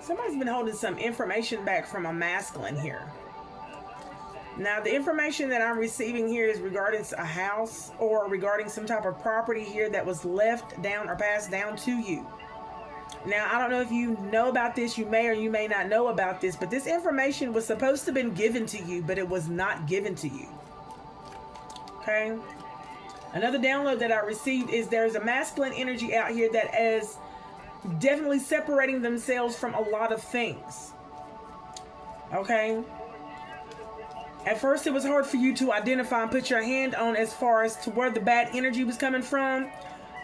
Somebody's been holding some information back from a masculine here. Now, the information that I'm receiving here is regarding a house or regarding some type of property here that was left down or passed down to you. Now, I don't know if you know about this. You may or you may not know about this, but this information was supposed to have been given to you, but it was not given to you. Okay? Another download that I received is there's a masculine energy out here that is definitely separating themselves from a lot of things. Okay? At first, it was hard for you to identify and put your hand on as far as to where the bad energy was coming from.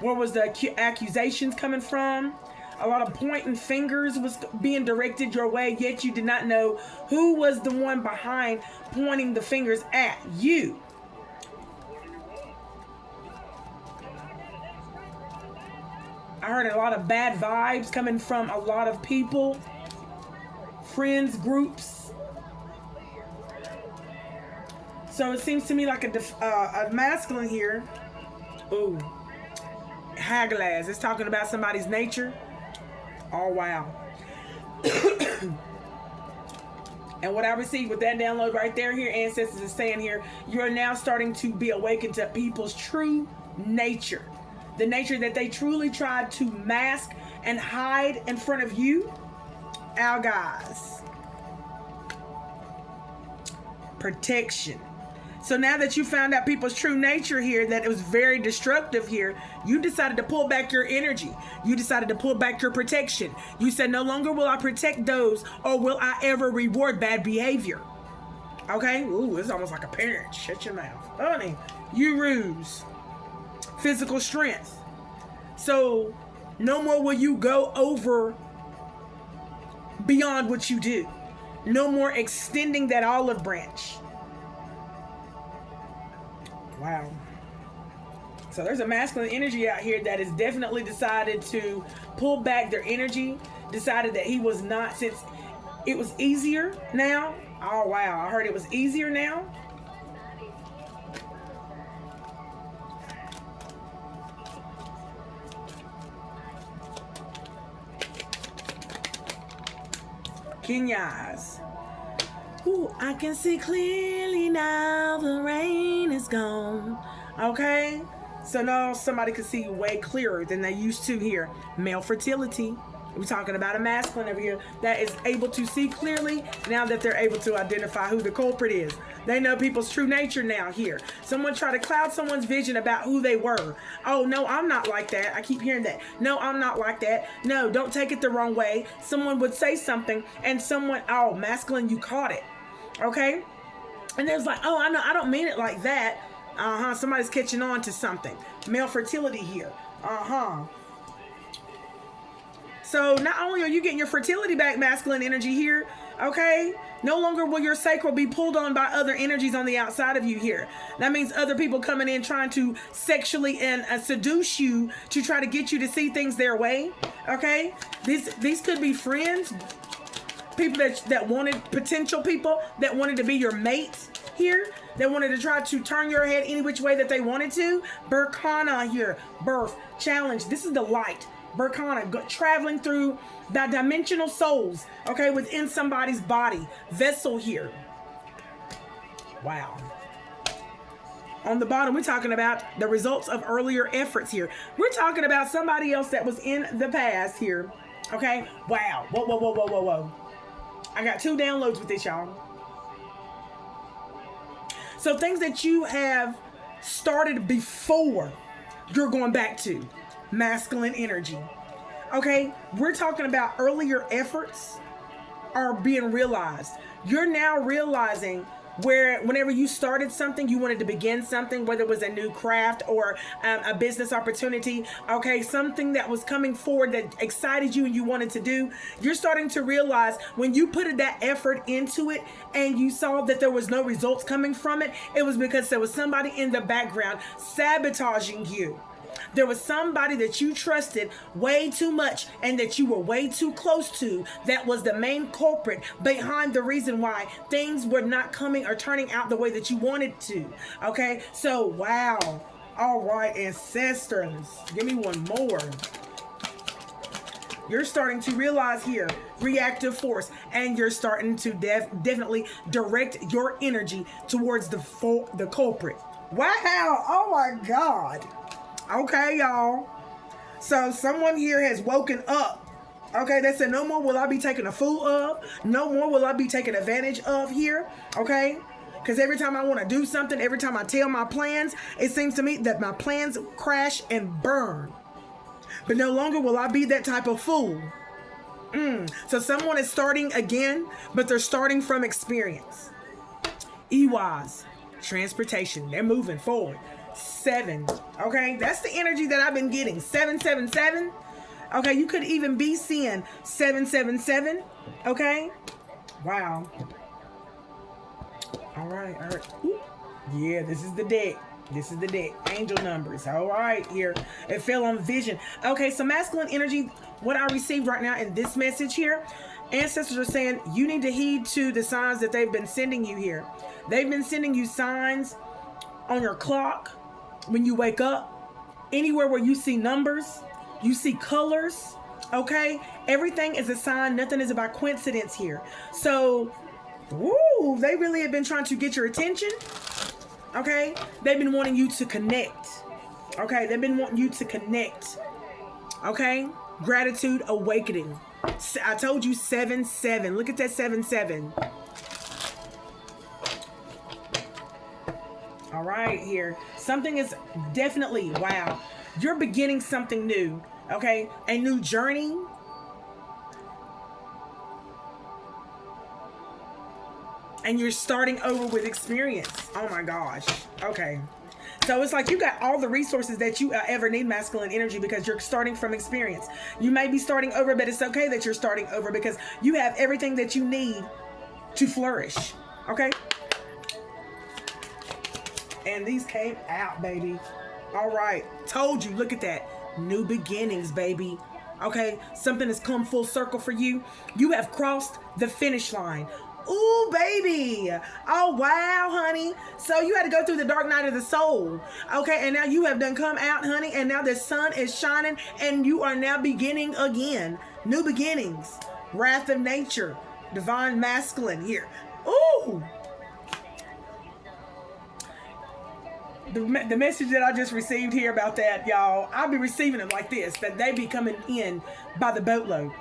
Where was the accusations coming from? A lot of pointing fingers was being directed your way, yet you did not know who was the one behind pointing the fingers at you. I heard a lot of bad vibes coming from a lot of people, friends, groups. So it seems to me like a masculine here. Ooh. High glass. It's talking about somebody's nature. Oh, wow. And what I received with that download right there here, ancestors is saying here, you're now starting to be awakened to people's true nature. The nature that they truly tried to mask and hide in front of you. Our guys. Protection. So now that you found out people's true nature here, that it was very destructive here, you decided to pull back your energy. You decided to pull back your protection. You said, no longer will I protect those or will I ever reward bad behavior. Okay? Ooh, it's almost like a parent. Shut your mouth. Honey, you ruse. Physical strength. So no more will you go over beyond what you do. No more extending that olive branch. Wow. So there's a masculine energy out here that has definitely decided to pull back their energy, decided that he was not, since it was easier now. Oh, wow. I heard it was easier now. Kenyas. Ooh, I can see clearly now the rain is gone. Okay? So now somebody can see way clearer than they used to here. Male fertility. We're talking about a masculine over here that is able to see clearly now that they're able to identify who the culprit is. They know people's true nature now here. Someone tried to cloud someone's vision about who they were. Oh, no, I'm not like that. I keep hearing that. No, I'm not like that. No, don't take it the wrong way. Someone would say something and someone, oh, masculine, you caught it. Okay? And there's like, oh, I know, I don't mean it like that. Somebody's catching on to something. Male fertility here. So not only are you getting your fertility back, masculine energy here, okay? No longer will your sacral be pulled on by other energies on the outside of you here. That means other people coming in trying to sexually and seduce you to try to get you to see things their way, okay? These could be friends, people that wanted, potential people that wanted to be your mates here, that wanted to try to turn your head any which way that they wanted to. Berkana here, birth, challenge. This is the light. Berkana, traveling through the dimensional souls, okay, within somebody's body. Vessel here. Wow. On the bottom, we're talking about the results of earlier efforts here. We're talking about somebody else that was in the past here, okay? Wow. Whoa, whoa, whoa, whoa, whoa, whoa. I got 2 downloads with this, y'all. So things that you have started before, you're going back to. Masculine energy. Okay, we're talking about earlier efforts are being realized. You're now realizing where whenever you started something, you wanted to begin something, whether it was a new craft or a business opportunity, okay, something that was coming forward that excited you and you wanted to do, you're starting to realize when you put that effort into it and you saw that there was no results coming from it, it was because there was somebody in the background sabotaging you. There was somebody that you trusted way too much and that you were way too close to that was the main culprit behind the reason why things were not coming or turning out the way that you wanted to. Okay, so wow. All right, ancestors, give me one more. You're starting to realize here reactive force, and you're starting to definitely direct your energy towards the culprit. Wow! Oh my God! Okay, y'all. So someone here has woken up. Okay, they said no more will I be taken a fool of. No more will I be taken advantage of here. Okay. Because every time I want to do something, every time I tell my plans, it seems to me that my plans crash and burn. But no longer will I be that type of fool. So someone is starting again, but they're starting from experience. EYs, transportation, they're moving forward. 7. Okay, that's the energy that I've been getting. 777. Okay, you could even be seeing 777. Okay, wow. All right. Ooh. Yeah, this is the deck. This is the deck. Angel numbers. All right, here. It fell on vision. Okay, so masculine energy, what I received right now in this message here, ancestors are saying you need to heed to the signs that they've been sending you here. They've been sending you signs on your clock when you wake up. Anywhere where you see numbers, you see colors. Okay? Everything is a sign. Nothing is about coincidence here. So, woo, they really have been trying to get your attention. Okay? They've been wanting you to connect. Okay? They've been wanting you to connect. Okay? Gratitude awakening. I told you 7-7. Look at that 7-7. All right, here. Something is definitely, wow. You're beginning something new. Okay? A new journey. And you're starting over with experience. Oh my gosh. Okay. So it's like you got all the resources that you ever need, masculine energy, because you're starting from experience. You may be starting over, but it's okay that you're starting over because you have everything that you need to flourish. Okay? And these came out, baby. All right. Told you. Look at that. New beginnings, baby. Okay? Something has come full circle for you. You have crossed the finish line. Ooh, baby. Oh, wow, honey. So you had to go through the dark night of the soul. Okay, and now you have done come out, honey, and now the sun is shining, and you are now beginning again. New beginnings. Wrath of nature. Divine masculine here. Ooh. The message that I just received here about that, y'all, I'll be receiving them like this, that they be coming in by the boatload.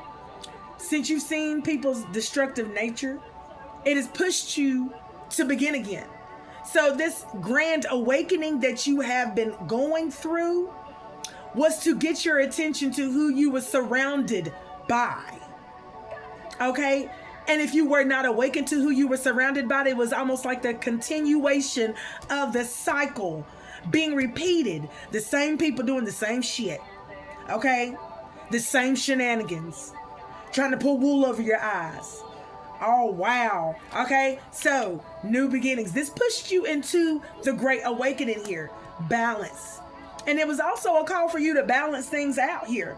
Since you've seen people's destructive nature, it has pushed you to begin again. So this grand awakening that you have been going through was to get your attention to who you were surrounded by. Okay? And if you were not awakened to who you were surrounded by, it was almost like the continuation of the cycle being repeated. The same people doing the same shit. Okay? The same shenanigans. Trying to pull wool over your eyes. Oh, wow. Okay, so new beginnings. This pushed you into the great awakening here. Balance. And it was also a call for you to balance things out here.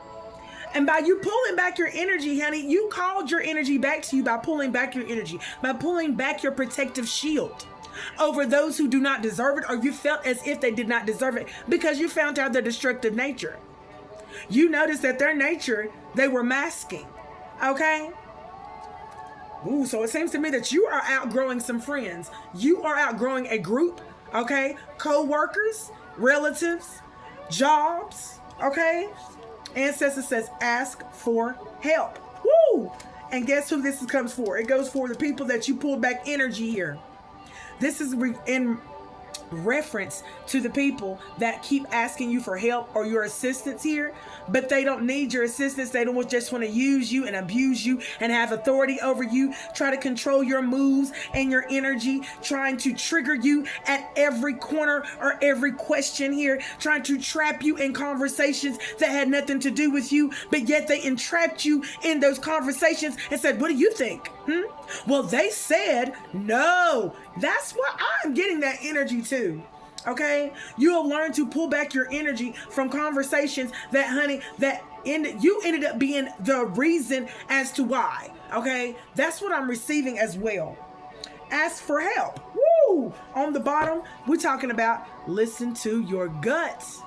And by you pulling back your energy, honey, you called your energy back to you by pulling back your energy, by pulling back your protective shield over those who do not deserve it, or you felt as if they did not deserve it because you found out their destructive nature. You noticed that their nature, they were masking. Okay? Ooh, so it seems to me that you are outgrowing some friends. You are outgrowing a group, okay? Co-workers, relatives, jobs, okay? Ancestor says, ask for help. Woo! And guess who this comes for? It goes for the people that you pulled back energy here. This is in reference to the people that keep asking you for help or your assistance here, but they don't need your assistance. They don't just want to use you and abuse you and have authority over you, try to control your moves and your energy, trying to trigger you at every corner or every question here, trying to trap you in conversations that had nothing to do with you, but yet they entrapped you in those conversations and said, what do you think? Well, they said no. That's what I'm getting that energy too. Okay, you have learned to pull back your energy from conversations that, honey, you ended up being the reason as to why. Okay, that's what I'm receiving as well. Ask for help. Woo! On the bottom, we're talking about listen to your guts.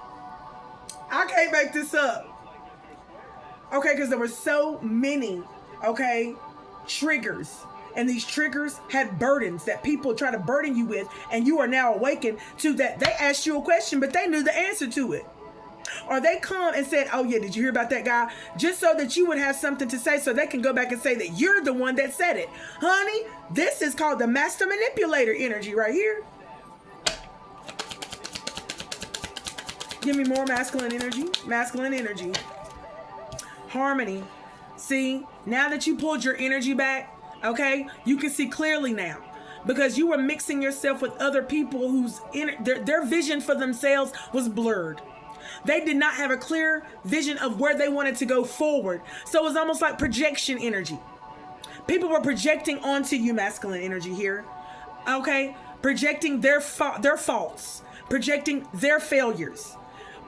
I can't make this up. Okay, because there were so many, okay, triggers. And these triggers had burdens that people try to burden you with, and you are now awakened to that. They asked you a question, but they knew the answer to it. Or they come and said, oh yeah, did you hear about that guy? Just so that you would have something to say, so they can go back and say that you're the one that said it. Honey, this is called the master manipulator energy right here. Give me more masculine energy. Masculine energy. Harmony. See, now that you pulled your energy back, okay, you can see clearly now, because you were mixing yourself with other people whose their vision for themselves was blurred. They did not have a clear vision of where they wanted to go forward. So it was almost like projection energy. People were projecting onto you, masculine energy here, okay, projecting their faults, projecting their failures,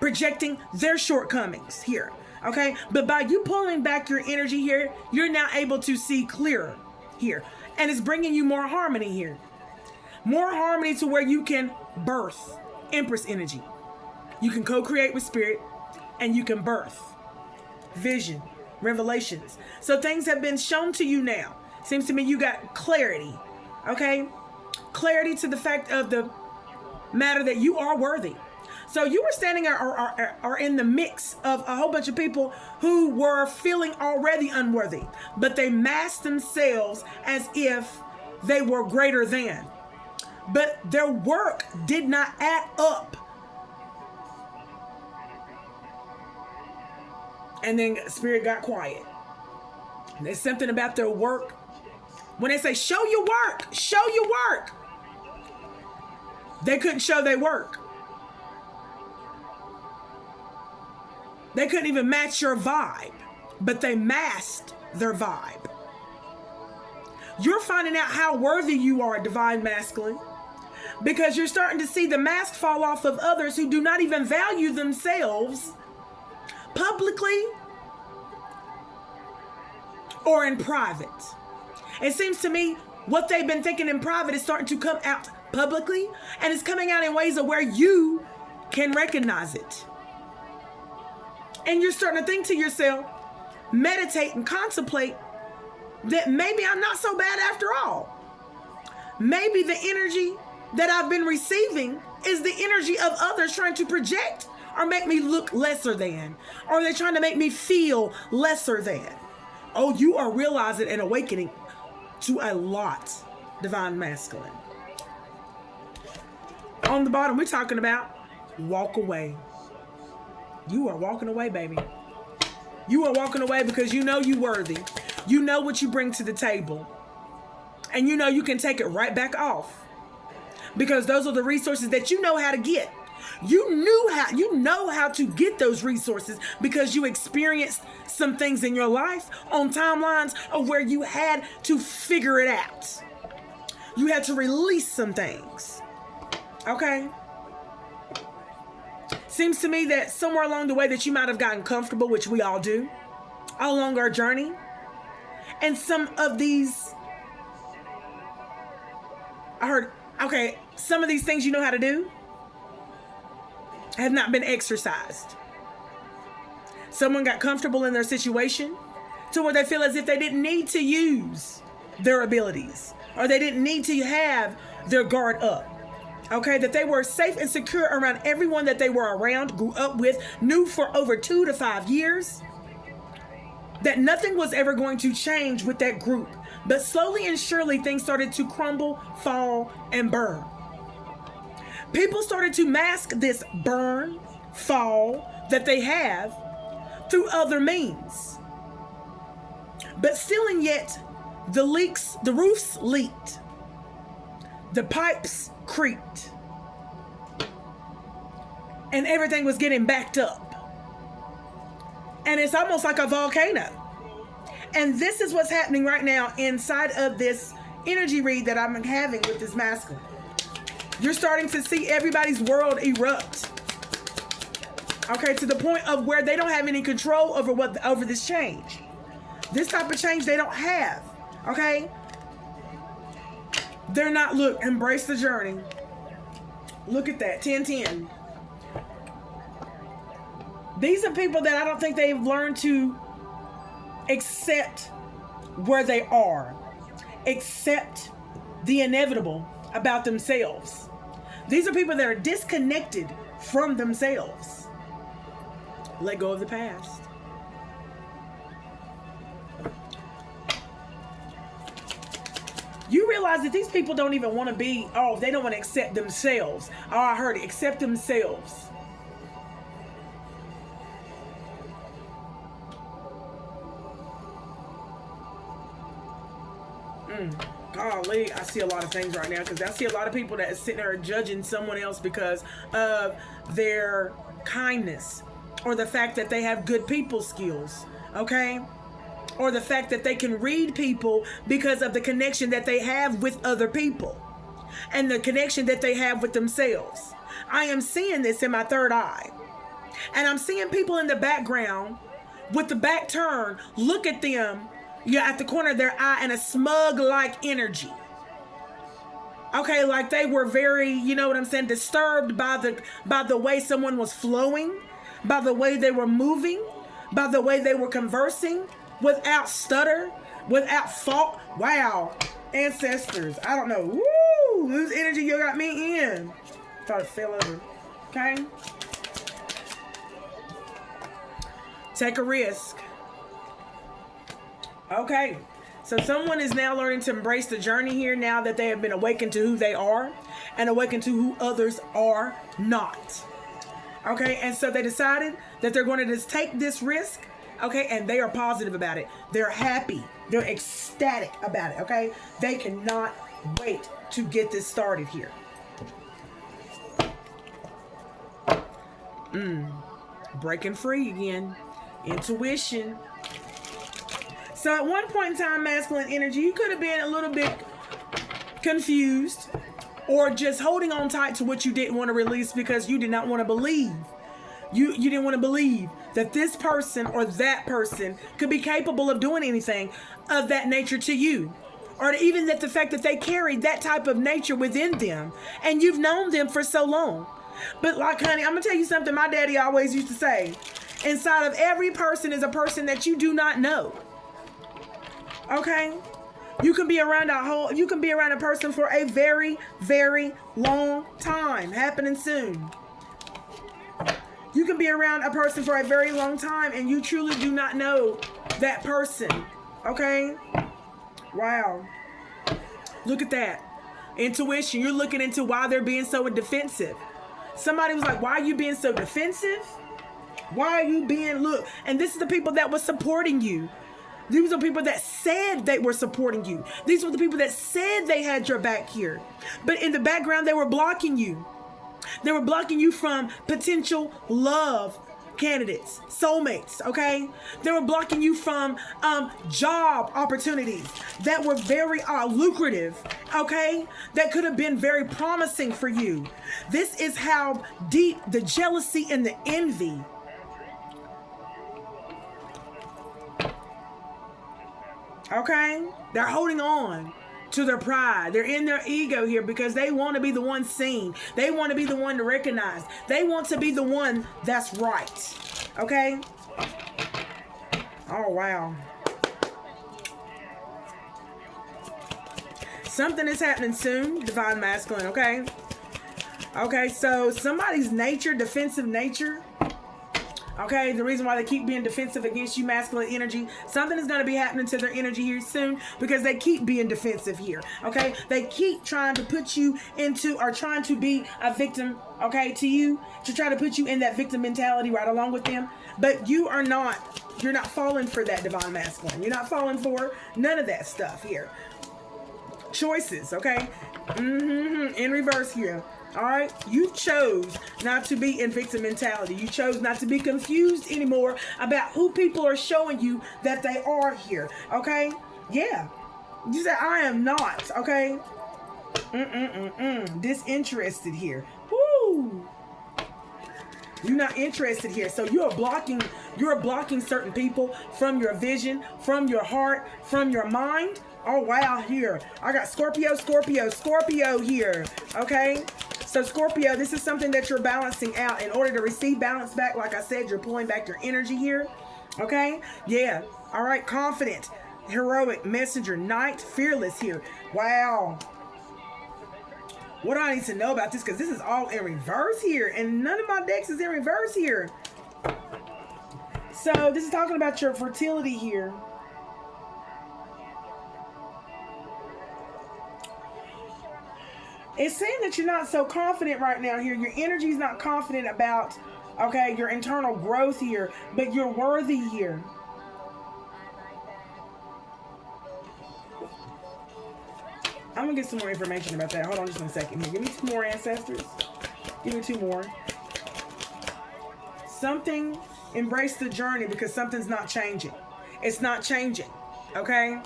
projecting their shortcomings here. Okay, but by you pulling back your energy here, you're now able to see clearer here. And it's bringing you more harmony here. More harmony to where you can birth Empress energy. You can co-create with spirit, and you can birth vision, revelations. So things have been shown to you now. Seems to me you got clarity. Okay? Clarity to the fact of the matter that you are worthy. So you were standing or in the mix of a whole bunch of people who were feeling already unworthy, but they masked themselves as if they were greater than. But their work did not add up. And then spirit got quiet. There's something about their work. When they say, show your work, show your work. They couldn't show their work. They couldn't even match your vibe, but they masked their vibe. You're finding out how worthy you are, divine masculine, because you're starting to see the mask fall off of others who do not even value themselves publicly or in private. It seems to me what they've been thinking in private is starting to come out publicly, and it's coming out in ways of where you can recognize it. And you're starting to think to yourself, meditate and contemplate that maybe I'm not so bad after all. Maybe the energy that I've been receiving is the energy of others trying to project or make me look lesser than, or they're trying to make me feel lesser than. Oh, you are realizing and awakening to a lot, divine masculine. On the bottom, we're talking about walk away. You are walking away, baby. You are walking away because you know you're worthy. You know what you bring to the table. And you know you can take it right back off. Because those are the resources that you know how to get. You know how to get those resources because you experienced some things in your life on timelines of where you had to figure it out. You had to release some things. Okay? Seems to me that somewhere along the way that you might have gotten comfortable, which we all do, all along our journey. And some of these, some of these things you know how to do have not been exercised. Someone got comfortable in their situation to where they feel as if they didn't need to use their abilities, or they didn't need to have their guard up. Okay, that they were safe and secure around everyone that they were around, grew up with, knew for over 2 to 5 years, that nothing was ever going to change with that group. But slowly and surely, things started to crumble, fall, and burn. People started to mask this burn, fall that they have through other means. But still and yet, the roofs leaked. The pipes creaked. And everything was getting backed up. And it's almost like a volcano. And this is what's happening right now inside of this energy read that I'm having with this masculine. You're starting to see everybody's world erupt. Okay, to the point of where they don't have any control over this change. This type of change they don't have. Okay? They're not, look, embrace the journey. Look at that, 10-10. These are people that I don't think they've learned to accept where they are, accept the inevitable about themselves. These are people that are disconnected from themselves. Let go of the past. You realize that these people don't even want to be, they don't want to accept themselves. Oh, I heard it. Accept themselves. Golly, I see a lot of things right now, because I see a lot of people that are sitting there judging someone else because of their kindness, or the fact that they have good people skills, okay? Or the fact that they can read people because of the connection that they have with other people and the connection that they have with themselves. I am seeing this in my third eye. And I'm seeing people in the background with the back turned, look at them, at the corner of their eye, and a smug-like energy. Okay, like they were very, you know what I'm saying, disturbed by the way someone was flowing, by the way they were moving, by the way they were conversing, without stutter, without fault. Wow, ancestors, I don't know. Woo, whose energy you got me in? Thought it fell over. Okay. Take a risk. Okay. So someone is now learning to embrace the journey here now that they have been awakened to who they are and awakened to who others are not. Okay. And so they decided that they're going to just take this risk. Okay. And they are positive about it. They're happy. They're ecstatic about it. Okay. They cannot wait to get this started here. Breaking free again. Intuition. So at one point in time, masculine energy, you could have been a little bit confused or just holding on tight to what you didn't want to release because you did not want to believe. You didn't want to believe that this person or that person could be capable of doing anything of that nature to you. Or even that the fact that they carried that type of nature within them and you've known them for so long. But like, honey, I'm going to tell you something my daddy always used to say. Inside of every person is a person that you do not know. Okay? You can be around a person for a very, very long time. Happening soon. You can be around a person for a very long time and you truly do not know that person. Okay? Wow. Look at that. Intuition. You're looking into why they're being so defensive. Somebody was like, why are you being so defensive? Why are you being, look, and this is the people that were supporting you. These are people that said they were supporting you. These were the people that said they had your back here. But in the background, they were blocking you. They were blocking you from potential love candidates, soulmates, okay? They were blocking you from job opportunities that were very lucrative, okay? That could have been very promising for you. This is how deep the jealousy and the envy. Okay? They're holding on to their pride. They're in their ego here because they want to be the one seen. They want to be the one to recognize. They want to be the one that's right. Okay? Oh, wow. Something is happening soon, divine masculine, okay? Okay, so somebody's nature, defensive nature, okay, the reason why they keep being defensive against you, masculine energy, something is going to be happening to their energy here soon because they keep being defensive here, okay? They keep trying to put you into, or trying to be a victim, okay, to you, to try to put you in that victim mentality right along with them. But you are not, you're not falling for that, divine masculine. You're not falling for none of that stuff here. Choices, okay? In reverse here. All right, you chose not to be in victim mentality. You chose not to be confused anymore about who people are showing you that they are here. Okay, yeah, you said I am not. Okay, disinterested here. Woo, you're not interested here. So you're blocking certain people from your vision, from your heart, from your mind. Oh wow, here I got Scorpio here. Okay. So Scorpio, this is something that you're balancing out. In order to receive balance back, like I said, you're pulling back your energy here. Okay? Yeah. All right. Confident, heroic, messenger, knight, fearless here. Wow. What do I need to know about this? Because this is all in reverse here. And none of my decks is in reverse here. So this is talking about your fertility here. It's saying that you're not so confident right now here. Your energy is not confident about, okay, your internal growth here. But you're worthy here. I'm going to get some more information about that. Hold on just one second here. Give me 2 more, ancestors. Give me 2 more. Something, embrace the journey because something's not changing. It's not changing. Okay?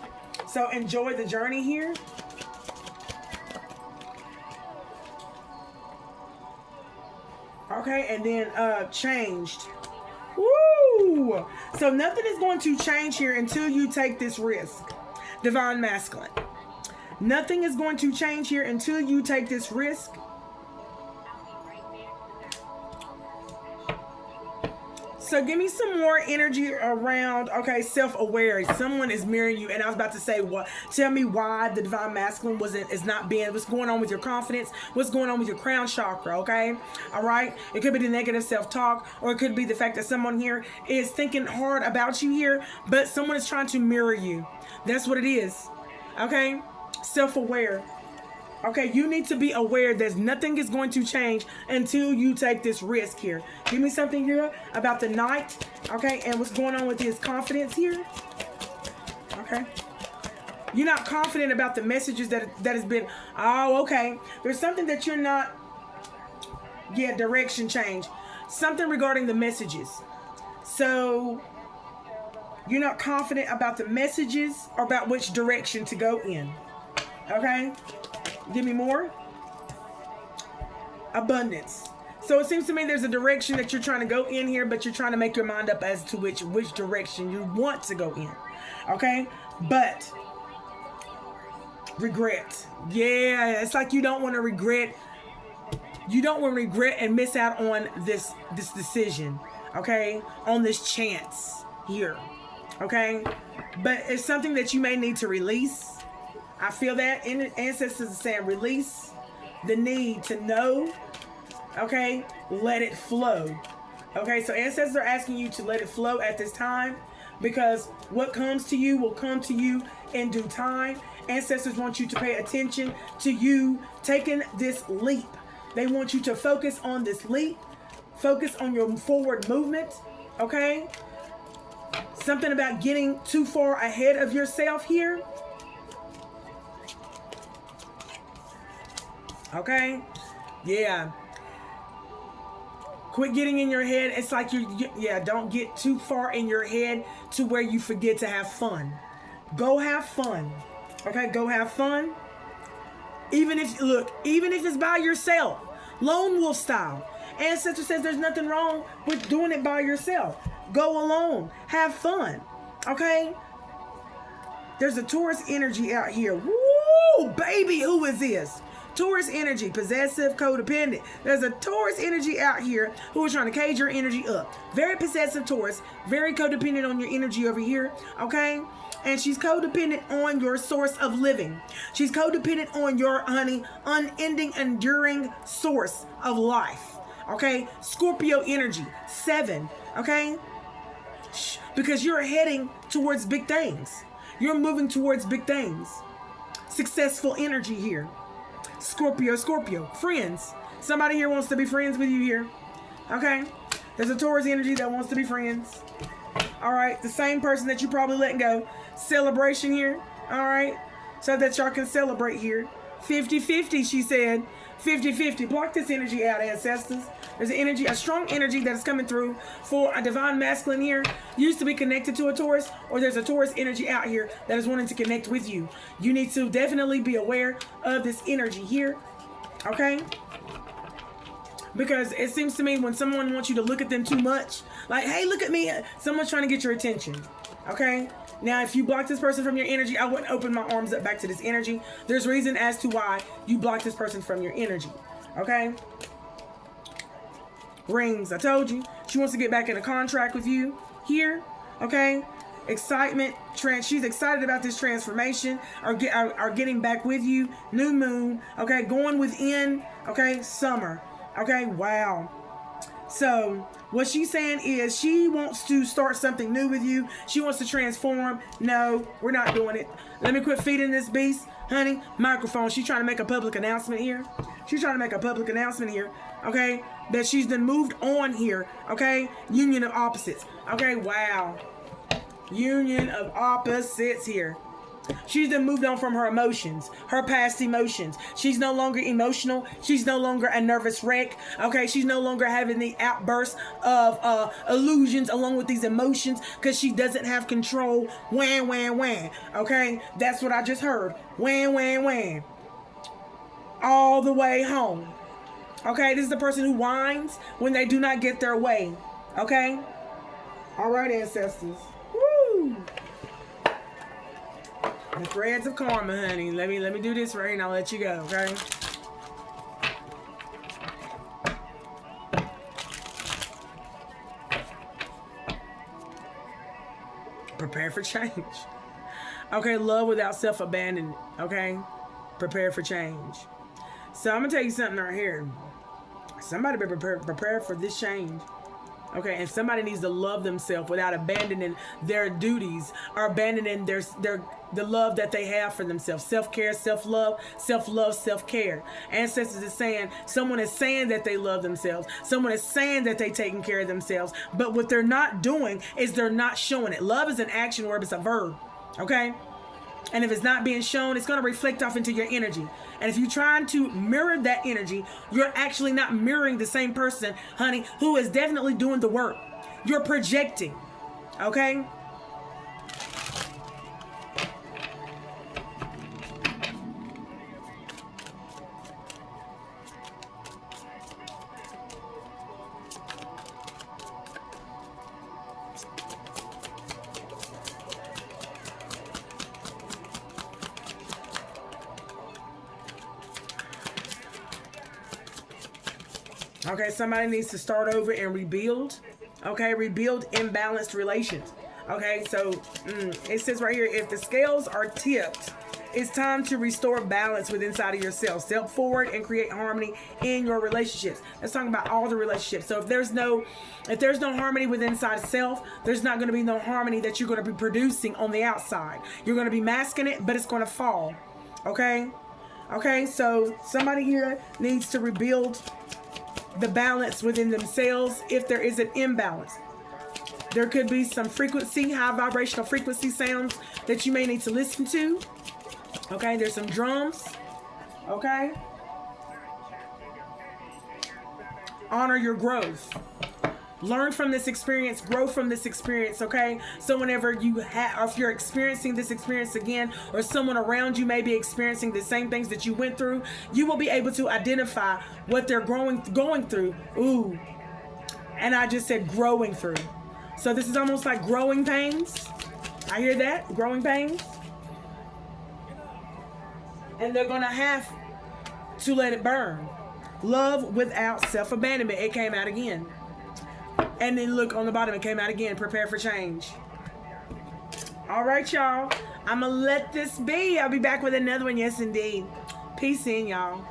So enjoy the journey here. Okay, and then changed. Woo! So nothing is going to change here until you take this risk. Divine Masculine. Nothing is going to change here until you take this risk. So give me some more energy around, okay, self-aware. Someone is mirroring you. And I was about to say, what? Tell me why the Divine Masculine is not being, what's going on with your confidence? What's going on with your crown chakra, okay? All right? It could be the negative self-talk, or it could be the fact that someone here is thinking hard about you here, but someone is trying to mirror you. That's what it is, okay? Self-aware. Okay, you need to be aware that nothing is going to change until you take this risk here. Give me something here about the Knight, okay, and what's going on with his confidence here. Okay. You're not confident about the messages that has been, oh, okay. There's something that you're not, yeah, direction change. Something regarding the messages. So, you're not confident about the messages or about which direction to go in. Okay? Give me more. Abundance. So it seems to me there's a direction that you're trying to go in here, but you're trying to make your mind up as to which direction you want to go in. Okay? But regret. Yeah, it's like you don't want to regret. You don't want to regret and miss out on this decision. Okay? On this chance here. Okay? But it's something that you may need to release. I feel that ancestors are saying release the need to know, okay? Let it flow, okay? So ancestors are asking you to let it flow at this time because what comes to you will come to you in due time. Ancestors want you to pay attention to you taking this leap. They want you to focus on this leap, focus on your forward movement, okay? Something about getting too far ahead of yourself here. Okay? Yeah. Quit getting in your head. It's like don't get too far in your head to where you forget to have fun. Go have fun. Okay? Go have fun. Even if it's by yourself. Lone wolf style. Ancestor says there's nothing wrong with doing it by yourself. Go alone. Have fun. Okay? There's a Taurus energy out here. Woo! Baby, who is this? Taurus energy, possessive, codependent. There's a Taurus energy out here who is trying to cage your energy up. Very possessive Taurus, very codependent on your energy over here, okay? And she's codependent on your source of living. She's codependent on your, unending, enduring source of life, okay? Scorpio energy, 7, okay? Because you're heading towards big things. You're moving towards big things. Successful energy here. Scorpio, friends. Somebody here wants to be friends with you here. Okay? There's a Taurus energy that wants to be friends. All right? The same person that you probably letting go. Celebration here. All right? So that y'all can celebrate here. 50-50, she said. 50-50. Block this energy out, ancestors. There's an energy, a strong energy that is coming through for a Divine Masculine here. Used to be connected to a Taurus, or there's a Taurus energy out here that is wanting to connect with you. You need to definitely be aware of this energy here. Okay? Because it seems to me when someone wants you to look at them too much, like, hey, look at me. Someone's trying to get your attention. Okay? Now, if you block this person from your energy, I wouldn't open my arms up back to this energy. There's reason as to why you block this person from your energy. Okay? Rings. I told you. She wants to get back in a contract with you here. Okay? Excitement, she's excited about this transformation, are getting back with you. New moon, okay? Going within, okay? Summer, okay? Wow. So what she's saying is she wants to start something new with you. She wants to transform. No, we're not doing it. Let me quit feeding this beast. Honey, microphone. She's trying to make a public announcement here. She's trying to make a public announcement here. Okay? That she's been moved on here. Okay? Union of opposites. Okay? Wow. Union of opposites here. She's been moved on from her emotions, her past emotions. She's no longer emotional. She's no longer a nervous wreck. Okay, she's no longer having the outbursts of illusions along with these emotions because she doesn't have control. Wham, wham, wham. Okay, that's what I just heard. Wham, wham, wham. All the way home. Okay, this is the person who whines when they do not get their way. Okay, all right, ancestors. Woo! The threads of karma, honey. Let me do this right and I'll let you go, okay? Prepare for change. Okay, love without self-abandonment, okay? Prepare for change. So I'm gonna tell you something right here. Somebody be prepared for this change. Okay, and somebody needs to love themselves without abandoning their duties or abandoning the love that they have for themselves. Self-care, self-love, self-care. Ancestors is saying, someone is saying that they love themselves. Someone is saying that they're taking care of themselves. But what they're not doing is they're not showing it. Love is an action word, it's a verb. Okay? And if it's not being shown, it's going to reflect off into your energy. And if you're trying to mirror that energy, you're actually not mirroring the same person, honey, who is definitely doing the work. You're projecting. Okay? Okay, somebody needs to start over and rebuild. Okay, rebuild imbalanced relations. Okay, so it says right here, if the scales are tipped, it's time to restore balance within inside of yourself. Step forward and create harmony in your relationships. Let's talk about all the relationships. So if there's no harmony within inside self, there's not going to be no harmony that you're going to be producing on the outside. You're going to be masking it, but it's going to fall. Okay? Okay, so somebody here needs to rebuild the balance within themselves if there is an imbalance. There could be some frequency, high vibrational frequency sounds that you may need to listen to. Okay, there's some drums. Okay. Honor your growth. Learn from this experience, grow from this experience, okay? So whenever or if you're experiencing this experience again, or someone around you may be experiencing the same things that you went through, you will be able to identify what they're going through. Ooh. And I just said growing through. So this is almost like growing pains. I hear that, growing pains. And they're gonna have to let it burn. Love without self-abandonment. It came out again. And then look on the bottom, it came out again. Prepare for change. All right, y'all. I'm going to let this be. I'll be back with another one. Yes, indeed. Peace in, y'all.